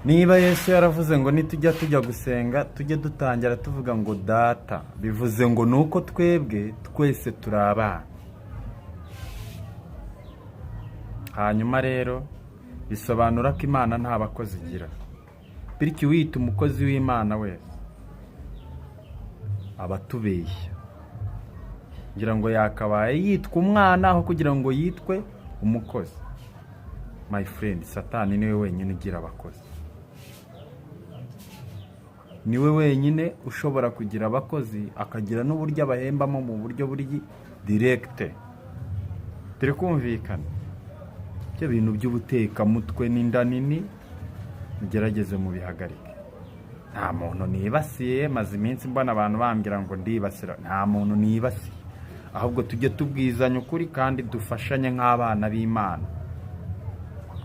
Niba Yesu yaravuze ngo tujya gusenga tujye dutangira tuvuga ngo data, bivuze ngo nuko twebwe twese turi abana. Hanyuma rero bisobanura ko Imana nta bakozi igira, bityo wita umukozi w'Imana wese aba atubeshya, ngira ngo yakabaye yitwa umwana aho kugira ngo yitwe umukozi. My friend, Satani niwe wenyine ugira abakozi, niwe wenyine ushobora kugira abakozi, akagira n'uburyo abahembamo mu buryo buri direct. Turi kumvikana? Ibyo bintu by'ubutekamutwe n'inda nini mugerageze mu bihagarike. Nta muntu nibasiye, maze iminsi mbona abantu bambwira ngo ndibasira. Nta muntu nibasiye, ahubwo tujye tubwizanya ukuri kandi dufashanye nk'abana b'Imana.